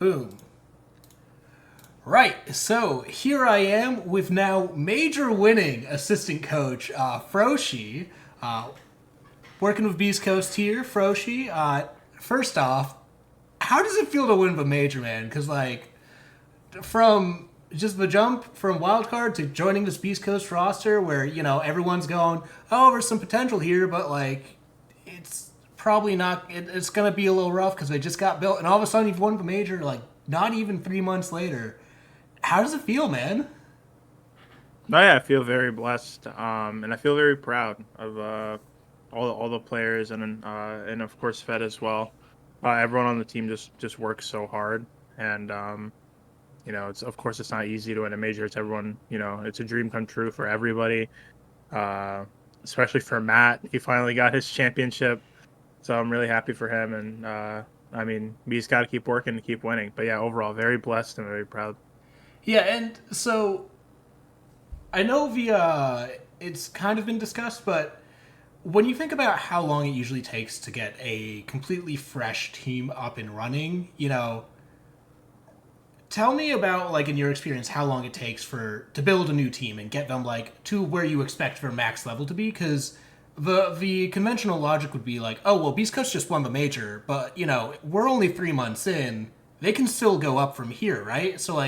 Boom. Right, so here I am with now major winning assistant coach Froshii, working with Beast Coast here. Froshii, first off, how does it feel to win the major, man? Because from just the jump from wildcard to joining this Beast Coast roster, where everyone's going, oh, there's some potential here, but it's probably not. It's gonna be a little rough because they just got built, and all of a sudden you've won the major, not even 3 months later. How does it feel, man? No, yeah, I feel very blessed, and I feel very proud of all the players and of course Fett as well. Everyone on the team just works so hard, and it's of course it's not easy to win a major. It's everyone, it's a dream come true for everybody, uh, especially for Matt. He finally got his championship, so I'm really happy for him. And I mean, we just got to keep working and keep winning. But yeah, overall, very blessed and very proud. Yeah, and so I know it's kind of been discussed, but when you think about how long it usually takes to get a completely fresh team up and running, tell me about in your experience how long it takes to build a new team and get them to where you expect their max level to be, because the conventional logic would be oh well, Beast Coast just won the major, but we're only 3 months in, they can still go up from here, right? So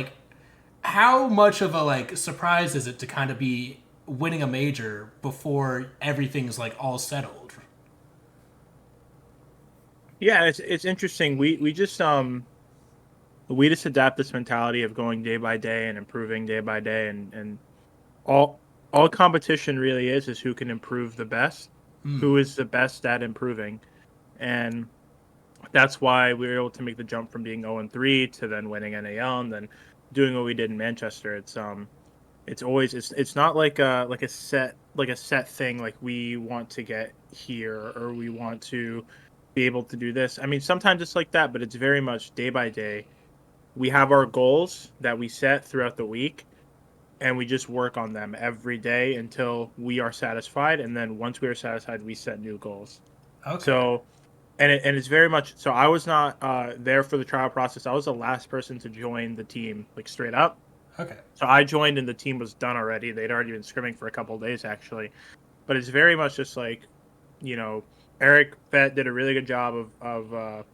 how much of a surprise is it to kind of be winning a major before everything's all settled? Yeah, it's interesting. We just adapt this mentality of going day by day and improving day by day, and all all competition really is who can improve the best, who is the best at improving, and that's why we were able to make the jump from being 0-3 to then winning NAL and then doing what we did in Manchester. It's not like a set thing, like we want to get here or we want to be able to do this. I mean, sometimes it's like that, but it's very much day by day. We have our goals that we set throughout the week, and we just work on them every day until we are satisfied. And then once we are satisfied, we set new goals. Okay. So, and it's very much so. I was not there for the trial process. I was the last person to join the team, like straight up. Okay. So I joined and the team was done already. They'd already been scrimming for a couple of days actually. But it's very much just you know, Eric Fett did a really good job of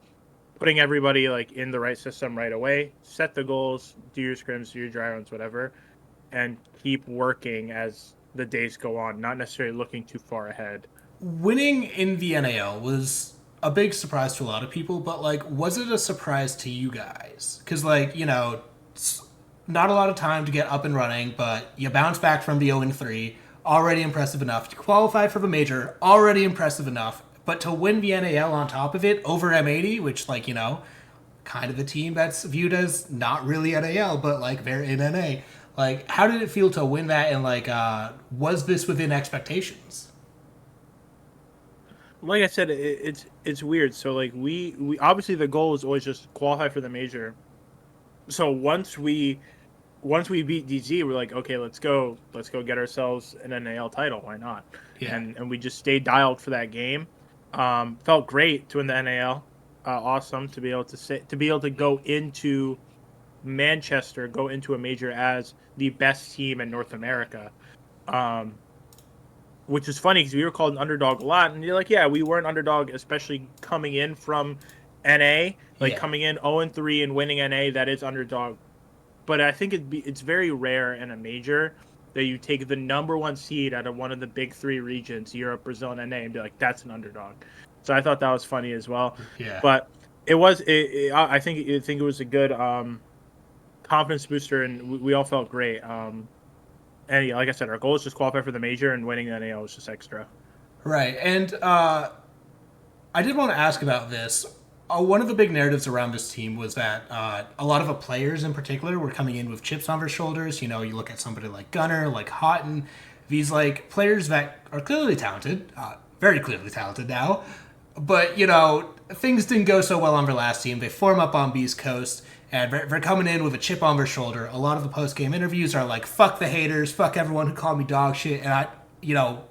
putting everybody in the right system right away. Set the goals, do your scrims, do your dry runs, whatever, and keep working as the days go on. Not necessarily looking too far ahead. Winning in the NAL was a big surprise to a lot of people, but was it a surprise to you guys? Because it's not a lot of time to get up and running, but you bounce back from the 0-3, already impressive enough. To qualify for the major, already impressive enough. But to win the NAL on top of it over M80, which kind of a team that's viewed as not really NAL, but they're in NA. How did it feel to win that, and was this within expectations? Like I said, it's weird. So we obviously the goal is always just qualify for the major. So once we beat DZ, we're like, okay, let's go get ourselves an NAL title. Why not? Yeah. And we just stayed dialed for that game. Felt great to win the NAL. Awesome to be able to go into Manchester, go into a major as the best team in North America. Um, which is funny because we were called an underdog a lot, and you're like, yeah, we were an underdog, especially coming in from NA, Yeah. coming in 0-3 and winning NA. That is underdog, but I think it's very rare in a major that you take the number one seed out of one of the big three regions, Europe, Brazil, and NA, and be like, that's an underdog. So I thought that was funny as well. Yeah. But I think it was a good confidence booster, and we all felt great. And yeah, like I said, our goal is just qualify for the major, and winning the NAL was just extra. Right. And I did want to ask about this. One of the big narratives around this team was that a lot of the players in particular were coming in with chips on their shoulders. You look at somebody like Gunner, like Houghton, these players that are clearly talented, very clearly talented now, but things didn't go so well on their last team. They form up on Beast Coast, and they're coming in with a chip on their shoulder. A lot of the post game interviews are "fuck the haters, fuck everyone who called me dog shit," and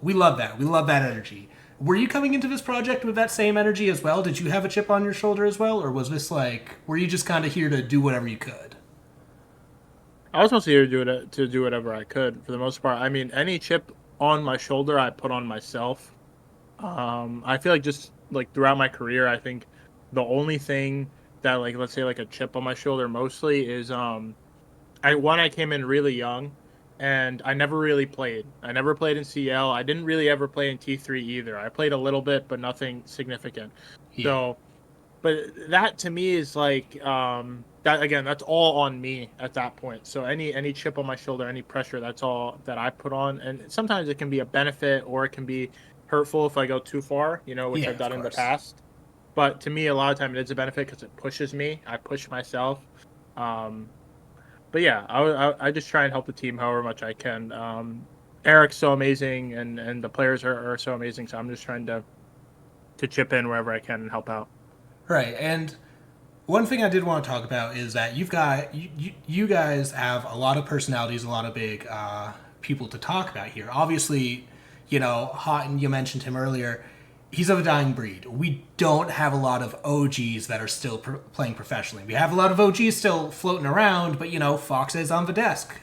we love that. We love that energy. Were you coming into this project with that same energy as well? Did you have a chip on your shoulder as well, or was this like, were you just kind of here to do whatever you could? I was mostly here to do whatever I could for the most part. I mean, any chip on my shoulder, I put on myself. I feel like just like throughout my career, I think the only thing that like let's say like a chip on my shoulder mostly is I came in really young, and I never really played. I never played in CL. I didn't really ever play in T3 either. I played a little bit, but nothing significant. Yeah. So, but that to me is like that again. That's all on me at that point. So any chip on my shoulder, any pressure, that's all that I put on. And sometimes it can be a benefit or it can be hurtful if I go too far. Which Yeah, I've of done in the course. past. But to me, a lot of time it is a benefit because it pushes me. I push myself. Um, but yeah, I just try and help the team however much I can. Eric's so amazing, and the players are so amazing. So I'm just trying to chip in wherever I can and help out. Right. And one thing I did want to talk about is that you guys have a lot of personalities, a lot of big people to talk about here. Obviously, Houghton, you mentioned him earlier. He's of a dying breed. We don't have a lot of OGs that are still playing professionally. We have a lot of OGs still floating around, but Fox is on the desk,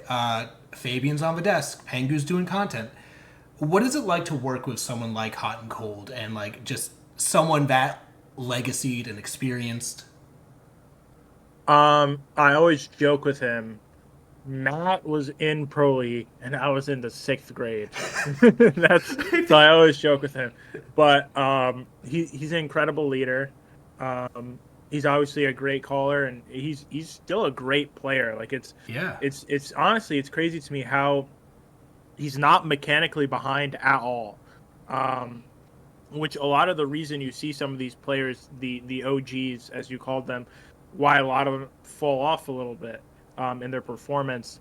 Fabian's on the desk, Pengu's doing content. What is it like to work with someone like Hot and Cold and like just someone that legacied and experienced? I always joke with him. Matt was in Pro League and I was in the sixth grade. That's so I always joke with him. But he's an incredible leader. He's obviously a great caller and he's still a great player. Like Yeah. it's honestly it's crazy to me how he's not mechanically behind at all. Um, which a lot of the reason you see some of these players, the OGs as you called them, why a lot of them fall off a little bit in their performance,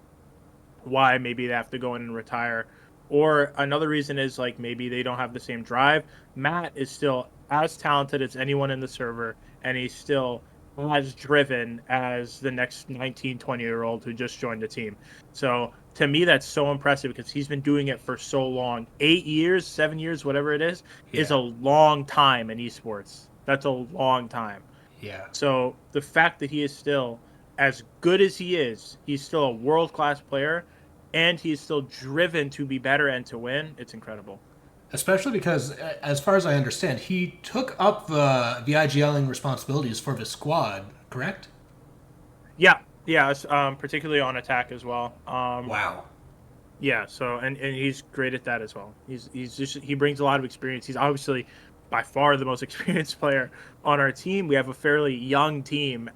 why maybe they have to go in and retire. Or another reason is like maybe they don't have the same drive. Matt is still as talented as anyone in the server, and he's still as driven as the next 19, 20-year-old who just joined the team. So to me, that's so impressive because he's been doing it for so long. 8 years, 7 years, whatever it is Yeah. a long time in esports. That's a long time. Yeah. So the fact that he is still as good as he is, he's still a world class player, and he's still driven to be better and to win. It's incredible. Especially because, as far as I understand, he took up the IGLing responsibilities for the squad. Correct? Yeah, yeah, particularly on attack as well. Wow. Yeah, so and he's great at that as well. He's just he brings a lot of experience. He's obviously by far the most experienced player on our team. We have a fairly young team,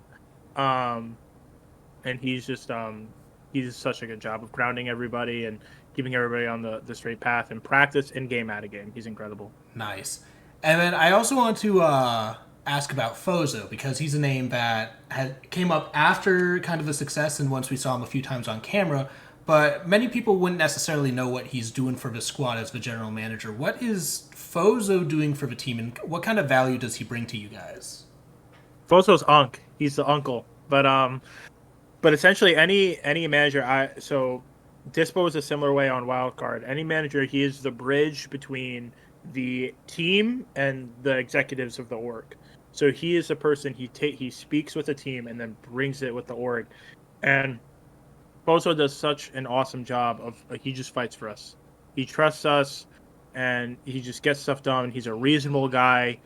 um, and he does such a good job of grounding everybody and keeping everybody on the straight path in practice, in game, out of game. He's incredible. Nice. And then I also want to ask about Fozo because he's a name that came up after kind of the success and once we saw him a few times on camera. But many people wouldn't necessarily know what he's doing for the squad as the general manager. What is Fozo doing for the team, and what kind of value does he bring to you guys? Foso's Unc. He's the uncle. But essentially any manager so Dispo is a similar way on Wildcard. Any manager, he is the bridge between the team and the executives of the org. So he is the person he speaks with the team and then brings it with the org. And Bozo does such an awesome job of he just fights for us. He trusts us and he just gets stuff done. He's a reasonable guy.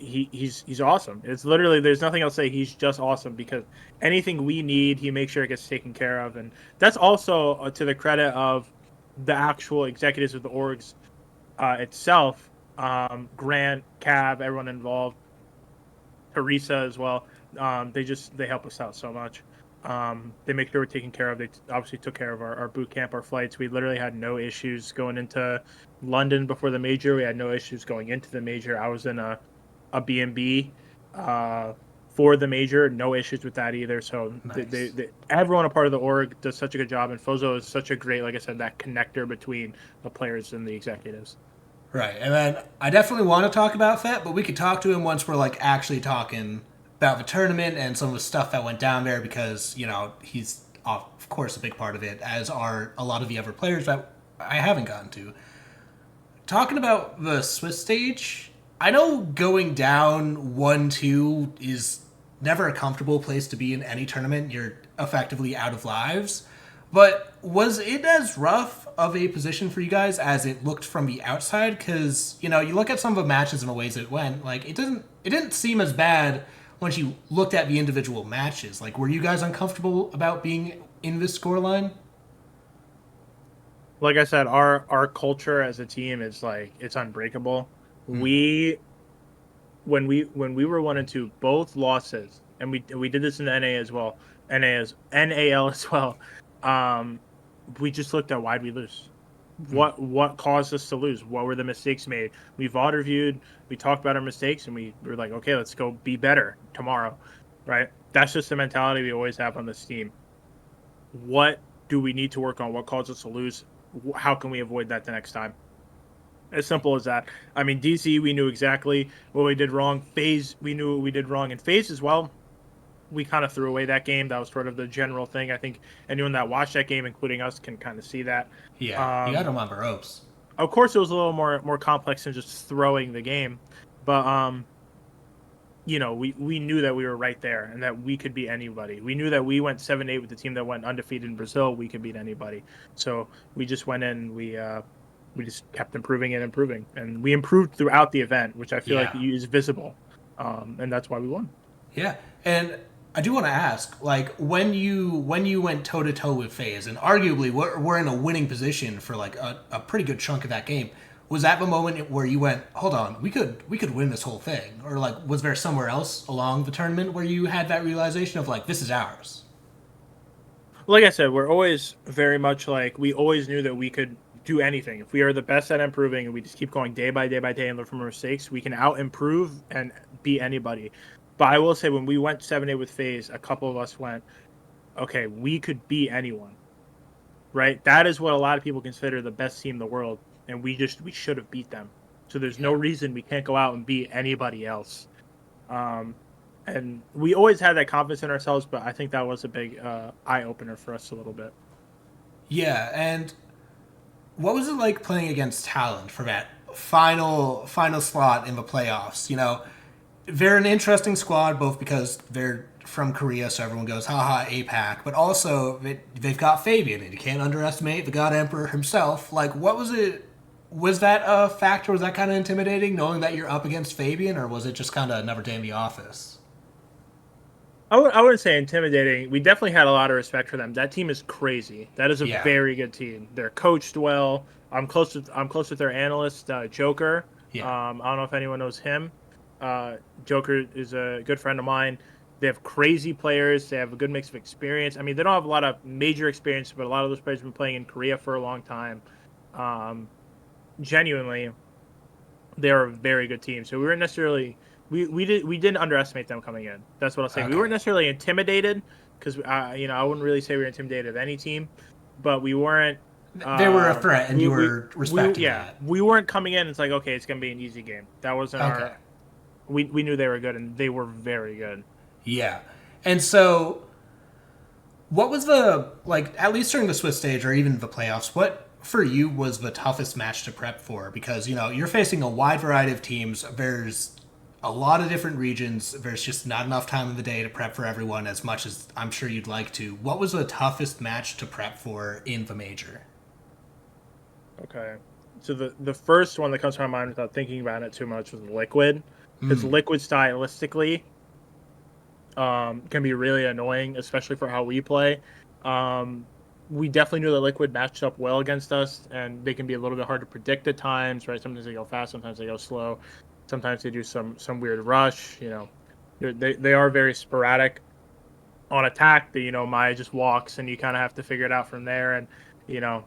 He's awesome. It's literally there's nothing else to say. He's just awesome because anything we need, he makes sure it gets taken care of, and that's also to the credit of the actual executives of the orgs itself. Grant, Cab, everyone involved, Teresa as well. They help us out so much. They make sure we're taken care of. They obviously took care of our boot camp, our flights. We literally had no issues going into London before the major. We had no issues going into the major. I was in a B&B for the major. No issues with that either. So Nice. everyone a part of the org does such a good job, and Fozo is such a great, like I said, that connector between the players and the executives. Right. And then I definitely want to talk about Fett, but we could talk to him once we're like actually talking about the tournament and some of the stuff that went down there because, he's of course a big part of it, as are a lot of the other players that I haven't gotten to. talking about the Swiss stage, I know going down 1-2 is never a comfortable place to be in any tournament. You're effectively out of lives. But was it as rough of a position for you guys as it looked from the outside? Because, you look at some of the matches and the ways it went, like, it didn't seem as bad once you looked at the individual matches. Like, were you guys uncomfortable about being in this scoreline? Like I said, our culture as a team is like it's unbreakable. We when we were 1-2, both losses, and we did this in the NA as well, NAL as well. Um, we just looked at why'd we lose. What caused us to lose? What were the mistakes made? We VOD reviewed, we talked about our mistakes, and we were like, okay, let's go be better tomorrow, right? That's just the mentality we always have on this team. What do we need to work on? What caused us to lose? How can we avoid that the next time? As simple as that. I mean, DC, we knew exactly what we did wrong. FaZe, we knew what we did wrong. And FaZe as well, we kind of threw away that game. That was sort of the general thing. I think anyone that watched that game, including us, can kind of see that. Yeah, you got them on the ropes. Of course, it was a little more complex than just throwing the game. But, we knew that we were right there and that we could beat anybody. We knew that we went 7-8 with the team that went undefeated in Brazil. We could beat anybody. So we just went in. We just kept improving and improving, and we improved throughout the event, which I feel like is visible, and that's why we won. Yeah, and I do want to ask, like, when you went toe to toe with FaZe, and arguably we're in a winning position for like a pretty good chunk of that game. Was that the moment where you went, hold on, we could win this whole thing, or like was there somewhere else along the tournament where you had that realization of like this is ours? Like I said, we're always very much like we always knew that we could do anything. If we are the best at improving and we just keep going day by day by day and learn from our mistakes, we can out improve and beat anybody. But I will say when we went 7-8 with FaZe, a couple of us went, okay, we could beat anyone. Right? That is what a lot of people consider the best team in the world, and we should have beat them. So there's no reason we can't go out and beat anybody else. And we always had that confidence in ourselves, but I think that was a big eye opener for us a little bit. Yeah, and what was it like playing against Talent for that final slot in the playoffs? They're an interesting squad both because they're from Korea, so everyone goes haha APAC, but also they've got Fabian, and you can't underestimate the God Emperor himself. Like, what was it? Was that a factor? Was that kind of intimidating, knowing that you're up against Fabian, or was it just kind of another day in the office? I wouldn't say intimidating. We definitely had a lot of respect for them. That team is crazy. That is a Yeah. very good team. They're coached well. I'm close with their analyst, Joker. Yeah. I don't know if anyone knows him. Joker is a good friend of mine. They have crazy players. They have a good mix of experience. I mean, they don't have a lot of major experience, but a lot of those players have been playing in Korea for a long time. Genuinely, they're a very good team. So we weren't necessarily we didn't underestimate them coming in. That's what I'll say. Okay. We weren't necessarily intimidated because I wouldn't really say we were intimidated of any team, but we weren't. They were a threat, and you were respecting Yeah, that. we weren't coming in. It's like okay, it's gonna be an easy game. That wasn't Okay. our. We knew they were good, and they were very good. Yeah. And so, what was the, like, at least during the Swiss stage or even the playoffs, what for you was the toughest match to prep for? Because, you're facing a wide variety of teams. There's a lot of different regions. There's just not enough time in the day to prep for everyone as much as I'm sure you'd like to. What was the toughest match to prep for in the major? Okay, so the first one that comes to my mind without thinking about it too much was Liquid, because Liquid stylistically can be really annoying, especially for how we play. We definitely knew that Liquid matched up well against us, and they can be a little bit hard to predict at times, right? Sometimes they go fast, sometimes they go slow, sometimes they do some weird rush. They are very sporadic on attack. That Maya just walks, and you kind of have to figure it out from there. And you know,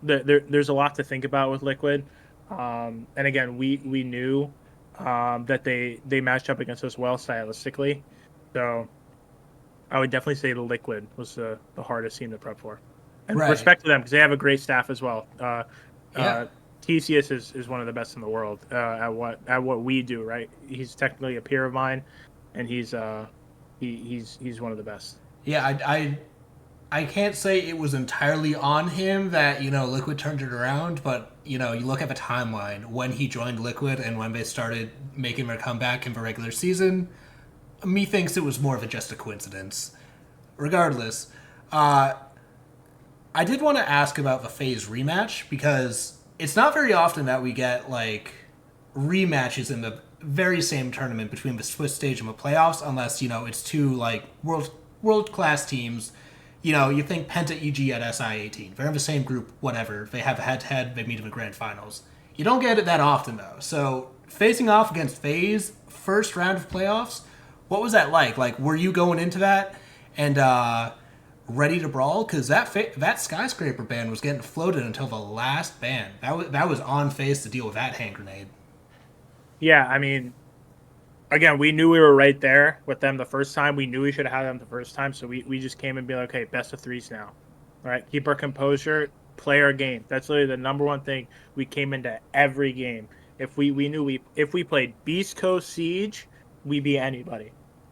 there's a lot to think about with Liquid. And again, we knew that they matched up against us well stylistically. So I would definitely say the Liquid was the hardest team to prep for. And Right. respect to them because they have a great staff as well. Yeah. TCS is one of the best in the world at what we do. Right, he's technically a peer of mine, and he's one of the best. Yeah, I I can't say it was entirely on him that, Liquid turned it around, but, you look at the timeline when he joined Liquid and when they started making their comeback in the regular season, methinks it was more of just a coincidence. Regardless, I did want to ask about the FaZe rematch because it's not very often that we get, like, rematches in the very same tournament between the Swiss stage and the playoffs, unless it's two like world class teams. You think Penta EG at SI18. They're in the same group, whatever. They have a head to head. They meet in the grand finals. You don't get it that often though. So facing off against FaZe first round of playoffs, what was that like? Like, were you going into that and ready to brawl? Because that skyscraper ban was getting floated until the last ban. That was on FaZe to deal with that hand grenade. Yeah, I mean, again, we knew we were right there with them the first time. We knew we should have had them the first time, so we just came and be like, okay, best of threes now. All right, keep our composure, play our game. That's literally the number one thing we came into every game. If we knew if we played Beast Coast Siege, we beat anybody.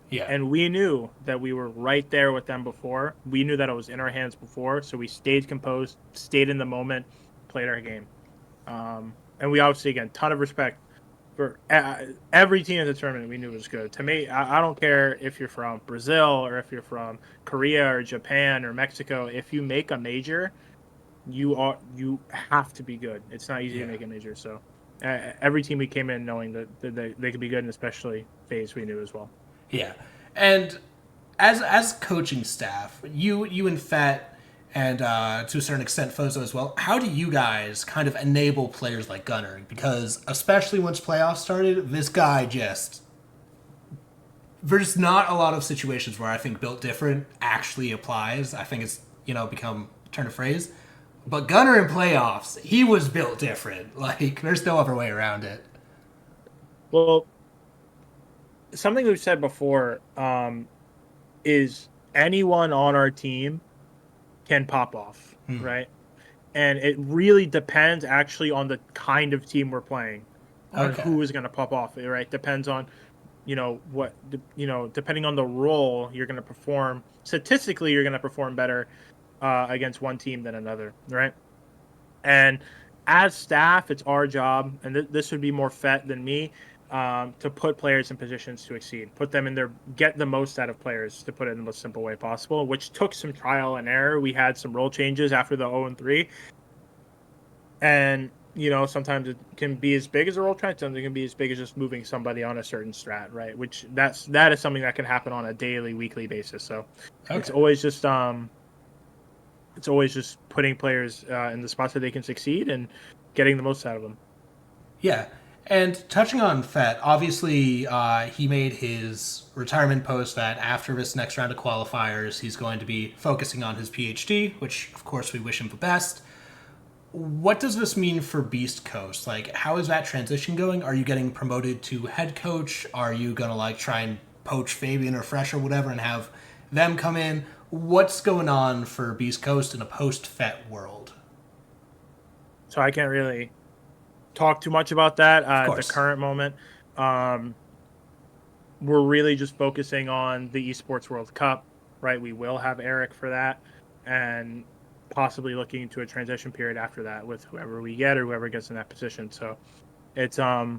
Yeah. And we knew that we were right there with them before. We knew that it was in our hands before, so we stayed composed, stayed in the moment, played our game. And we obviously, again, ton of respect for every team in the tournament. We knew was good. To me, I don't care if you're from Brazil or if you're from Korea or Japan or Mexico. If you make a major, you have to be good. It's not easy to make a major. So every team we came in knowing that they could be good, and especially FaZe we knew as well. Yeah, and as coaching staff, you and Fett, and to a certain extent Fozo as well. How do you guys kind of enable players like Gunnar? Because especially once playoffs started, this guy just there's not a lot of situations where I think built different actually applies. I think it's become a turn of phrase. But Gunnar in playoffs, he was built different. Like there's no other way around it. Well, something we've said before is anyone on our team can pop off, right? And it really depends actually on the kind of team we're playing, on who is going to pop off, right? Depends on, depending on the role you're going to perform. Statistically, you're going to perform better against one team than another, right? And as staff, it's our job, and this would be more Fett than me, to put players in positions to exceed, put them in get the most out of players, to put it in the most simple way possible, which took some trial and error. We had some role changes after the 0-3. And, sometimes it can be as big as a role change, sometimes it can be as big as just moving somebody on a certain strat, right? Which that is something that can happen on a daily, weekly basis. So it's always just putting players in the spots that they can succeed and getting the most out of them. Yeah. And touching on Fett, obviously he made his retirement post that after this next round of qualifiers, he's going to be focusing on his PhD, which of course we wish him the best. What does this mean for Beast Coast? Like, how is that transition going? Are you getting promoted to head coach? Are you going to try and poach Fabian or Fresh or whatever and have them come in? What's going on for Beast Coast in a post-Fett world? So I can't really talk too much about that at the current moment. We're really just focusing on the Esports World Cup, right? We will have Eric for that, and possibly looking into a transition period after that with whoever we get or whoever gets in that position. So it's Eric's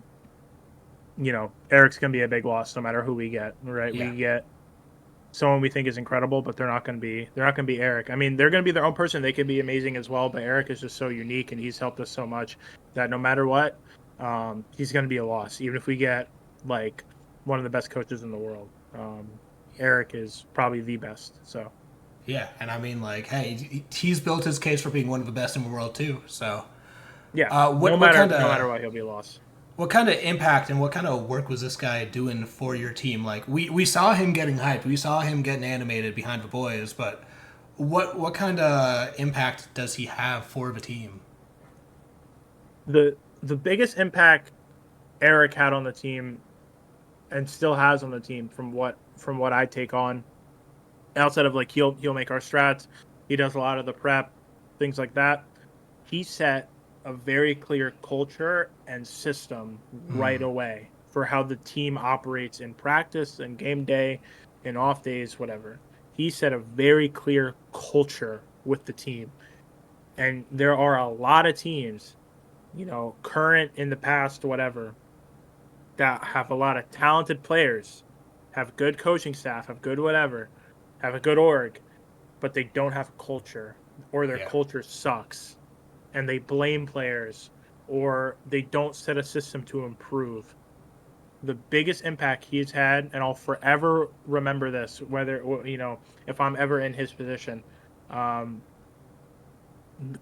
gonna be a big loss no matter who we get, right? Yeah. We get someone we think is incredible, but they're not gonna be Eric. I mean, they're gonna be their own person. They could be amazing as well, but Eric is just so unique and he's helped us so much that no matter what, he's gonna be a loss. Even if we get one of the best coaches in the world, Eric is probably the best. So yeah, and I mean, hey, he's built his case for being one of the best in the world too. So yeah, no matter what, he'll be a loss. What kind of impact and what kind of work was this guy doing for your team? Like we saw him getting hyped, we saw him getting animated behind the boys, but what kind of impact does he have for the team? The biggest impact Eric had on the team and still has on the team from what I take on, outside of he'll make our strats, he does a lot of the prep, things like that. He set a very clear culture and system right away for how the team operates in practice and game day and off days, whatever. he set a very clear culture with the team. And there are a lot of teams, current, in the past, whatever, that have a lot of talented players, have good coaching staff, have good whatever, have a good org, but they don't have a culture, or their Yeah. culture sucks, and they blame players, or they don't set a system to improve. The biggest impact he's had, and I'll forever remember this, whether, if I'm ever in his position, um,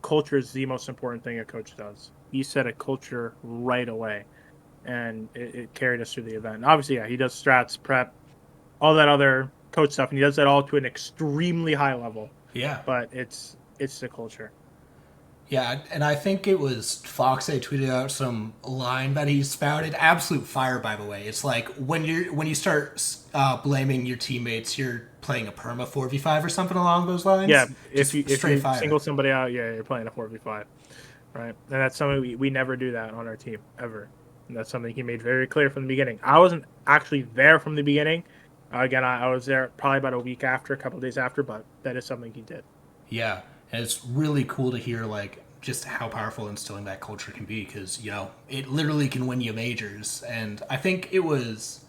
culture is the most important thing a coach does. He set a culture right away, and it carried us through the event. And obviously, yeah, he does strats, prep, all that other coach stuff, and he does that all to an extremely high level. Yeah. But it's the culture. Yeah, and I think it was Fox that tweeted out some line that he spouted. Absolute fire, by the way. It's like when you start blaming your teammates, you're playing a perma 4v5 or something along those lines. Yeah, Just if straight you fire. single somebody out, yeah, you're playing a 4v5, right? And that's something we never do that on our team ever. And that's something he made very clear from the beginning. I wasn't actually there from the beginning. Again, I was there probably about a week after, a couple of days after, but that is something he did. Yeah, and it's really cool to hear like just how powerful instilling that culture can be because it literally can win you majors. And I think there's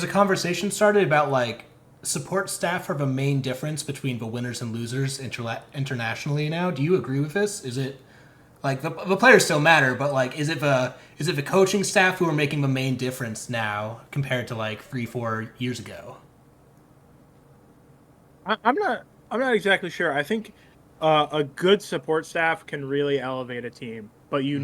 a conversation started about like support staff are the main difference between the winners and losers internationally now. Do you agree with this? Is it like the players still matter, but like is it the coaching staff who are making the main difference now compared to like 3-4 years ago? I'm not exactly sure. I think a good support staff can really elevate a team, but you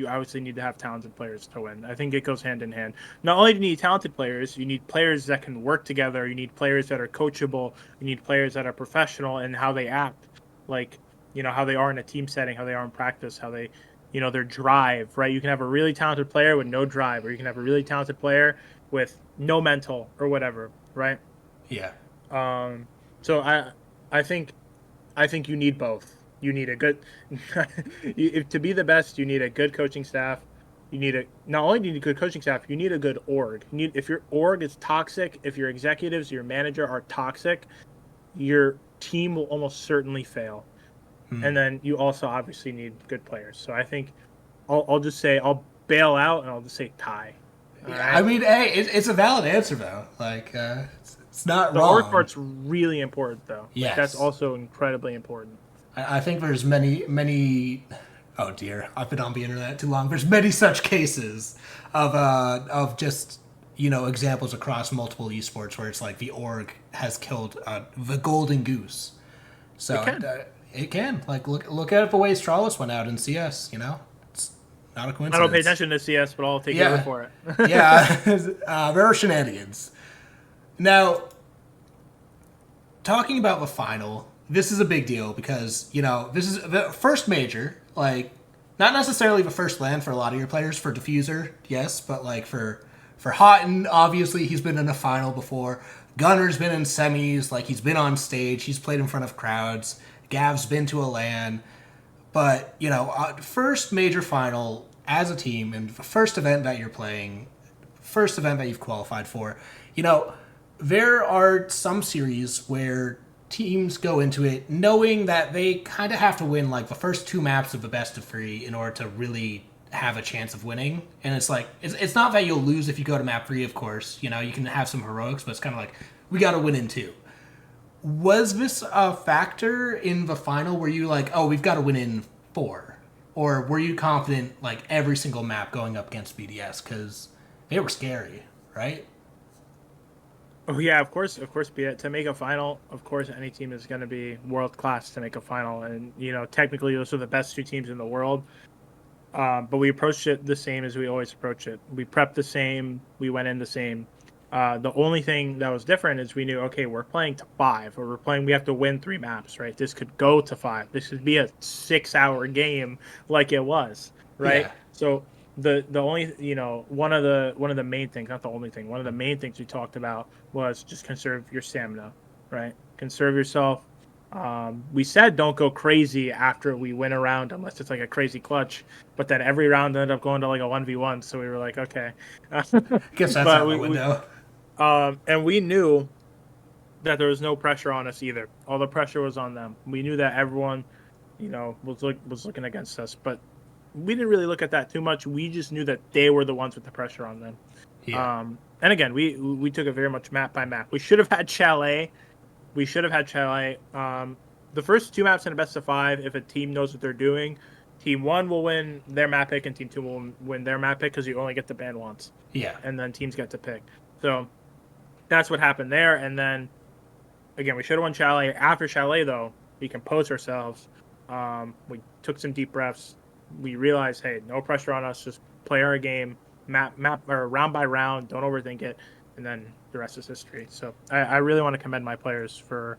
obviously need to have talented players to win. I think it goes hand in hand. Not only do you need talented players, you need players that can work together. You need players that are coachable. You need players that are professional in how they act, like how they are in a team setting, how they are in practice, how they, their drive. Right? You can have a really talented player with no drive, or you can have a really talented player with no mental or whatever. Right? Yeah. Um, so I think you need both. You need a good to be the best. You need a good coaching staff. You need not only do you need a good coaching staff, you need a good org. If your org is toxic, if your executives, your manager are toxic, your team will almost certainly fail. And then you also obviously need good players. So I think I'll just say I'll bail out and I'll just say tie. All Yeah, right? I mean, hey, it's a valid answer though. Like, it's not The wrong. org part's really important though. Like, Yes. that's also incredibly important. I think there's many. Oh dear, I've been on the internet too long. There's many such cases of just examples across multiple esports where it's like the org has killed the golden goose. So it can like look at the way Strawless went out in CS. It's not a coincidence. I don't pay attention to CS, but I'll take your word for it. Yeah, there are shenanigans. Now, talking about the final, this is a big deal because, this is the first major, like, not necessarily the first LAN for a lot of your players. For Diffuser, yes, but, like, for Houghton, obviously, he's been in a final before. Gunner's been in semis, like, he's been on stage, he's played in front of crowds. Gav's been to a LAN. But, first major final as a team and the first event that you're playing, first event that you've qualified for, there are some series where teams go into it knowing that they kind of have to win like the first two maps of the best of three in order to really have a chance of winning. And it's like it's not that you'll lose if you go to map 3, of course. You can have some heroics, but it's kind of like we got to win in 2. Was this a factor in the final? Were you like, oh, we've got to win in 4? Or were you confident like every single map going up against BDS because they were scary, right? Oh yeah, of course. To make a final, of course, any team is going to be world class to make a final, and technically those are the best 2 teams in the world. But we approached it the same as we always approach it. We prepped the same. We went in the same. The only thing that was different is we knew, okay, we're playing to 5, or we have to win 3 maps, right? This could go to 5. This could be a 6-hour game like it was, right? Yeah. So the only one of the main things, not the only thing, one of the main things we talked about was just conserve your stamina, right? Conserve yourself. We said don't go crazy after we win a round unless it's like a crazy clutch, but then every round ended up going to like a 1v1, so we were like, okay. Guess that's out the window. And we knew that there was no pressure on us either. All the pressure was on them. We knew that everyone, was looking against us, but we didn't really look at that too much. We just knew that they were the ones with the pressure on them. Yeah. And again, we took it very much map by map. We should have had Chalet. The first two maps in a best of 5, if a team knows what they're doing, team 1 will win their map pick and team 2 will win their map pick because you only get to ban once. Yeah. And then teams get to pick. So that's what happened there. And then, again, we should have won Chalet. After Chalet, though, we composed ourselves. We took some deep breaths. We realized, hey, no pressure on us. Just play our game, map or round by round. Don't overthink it. And then the rest is history. So I really want to commend my players for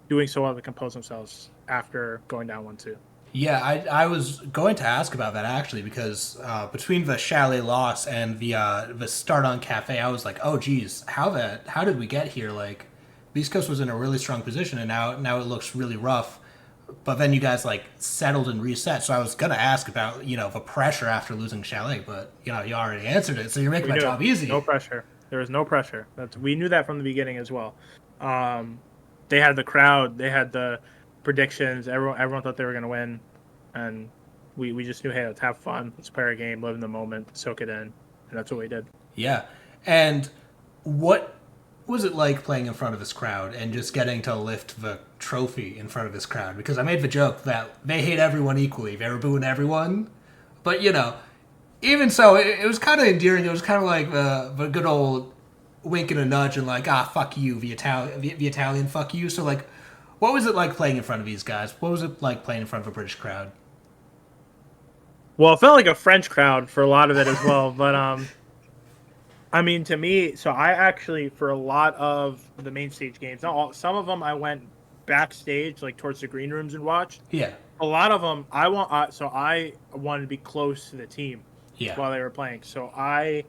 doing so well to compose themselves after going down 1-2. Yeah, I was going to ask about that actually because between the Chalet loss and the start on Cafe, I was like, oh geez, how did we get here? Like, Beast Coast was in a really strong position, and now it looks really rough. But then you guys like settled and reset. So I was gonna ask about the pressure after losing Chalet, but you already answered it. So you're making my job easy. No pressure. There was no pressure. We knew that from the beginning as well. They had the crowd. They had the predictions. Everyone thought they were going to win, and we just knew, hey, let's have fun, let's play our game, live in the moment, soak it in, and that's what we did. Yeah. And what was it like playing in front of this crowd and just getting to lift the trophy in front of this crowd? Because I made the joke that they hate everyone equally. They were booing everyone, but even so, it was kind of endearing. It was kind of like the good old wink and a nudge and like, fuck you, the Italian fuck you. So like, what was it like playing in front of these guys? What was it like playing in front of a British crowd? Well, it felt like a French crowd for a lot of it as well. But I mean, to me, so I actually, for a lot of the main stage games, not all, some of them I went backstage, like towards the green rooms and watched. Yeah. A lot of them I wanted to be close to the team. Yeah. While they were playing. So I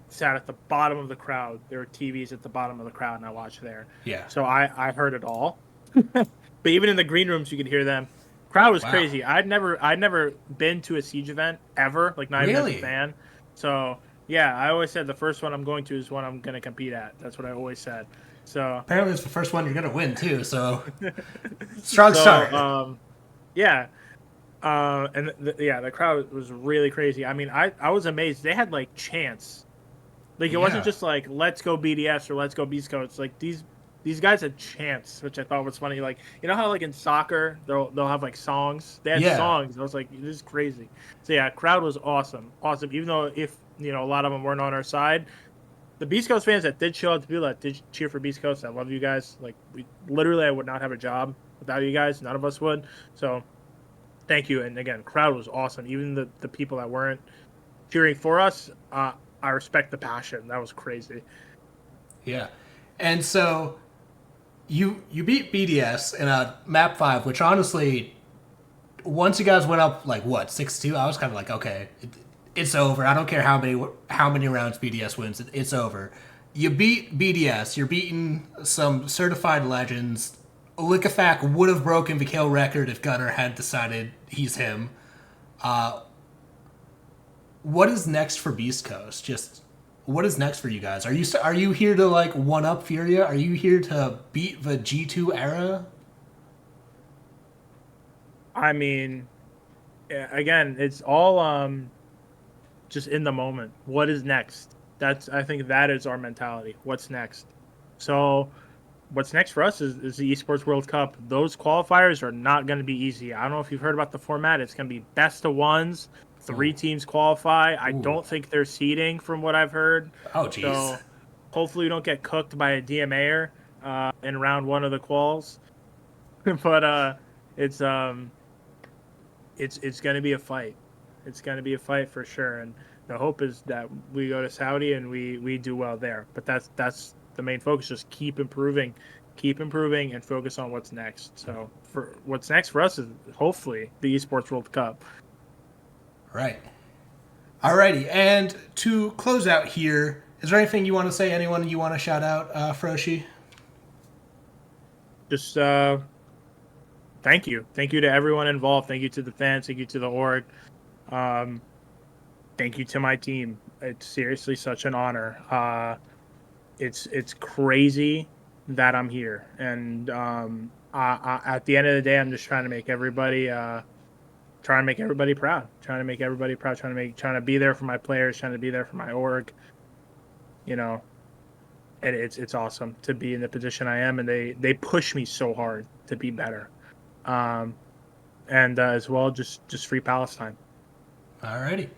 sat at the bottom of the crowd. There were TVs at the bottom of the crowd, and I watched there. Yeah. So I heard it all. But even in the green rooms, you could hear them. Crowd was crazy. I'd never been to a Siege event ever, like not even as a fan. So yeah, I always said the first one I'm going to is one I'm going to compete at. That's what I always said. So apparently it's the first one you're going to win too. So strong start. Yeah. The crowd was really crazy. I mean, I was amazed. They had like chants. Like it wasn't just like let's go BDS or let's go Beast Coast. Like these guys had chants, which I thought was funny. Like how like in soccer they'll have like songs. They had songs. I was like, this is crazy. So yeah, crowd was awesome. Even though if a lot of them weren't on our side, the Beast Coast fans that did show up, the people that did cheer for Beast Coast, I love you guys. Like I would not have a job without you guys. None of us would. So thank you. And again, crowd was awesome. Even the people that weren't cheering for us, I respect the passion. That was crazy. Yeah. And so you beat BDS in a map 5, which honestly, once you guys went up like 6-2, I was kind of like, okay, it's over. I don't care how many rounds BDS wins. It's over. You beat BDS. You're beating some certified legends. Lickafak would have broken the kill record if Gunnar had decided he's him. What is next for Beast Coast? Just what is next for you guys? Are you here to like one up Furia? Are you here to beat the G2 era? I mean, again, it's all just in the moment. What is next? I think that is our mentality. What's next? So what's next for us is the Esports World Cup. Those qualifiers are not going to be easy. I don't know if you've heard about the format. It's going to be best of ones. 3 teams qualify. I don't think they're seeding from what I've heard. Oh, jeez. So hopefully we don't get cooked by a DMAer in round 1 of the quals. But it's going to be a fight. It's going to be a fight for sure. And the hope is that we go to Saudi and we do well there. But that's the main focus. Just keep improving, and focus on what's next. So for what's next for us is hopefully the Esports World Cup. Right. Alrighty, and to close out here, is there anything you want to say? Anyone you want to shout out, Froshii? Just thank you. Thank you to everyone involved. Thank you to the fans. Thank you to the org. Thank you to my team. It's seriously such an honor. it's crazy that I'm here, and at the end of the day, I'm just trying to make everybody proud, trying to be there for my players, trying to be there for my org, you know. And it's awesome to be in the position I am, and they push me so hard to be better, and as well, just free Palestine. Alrighty.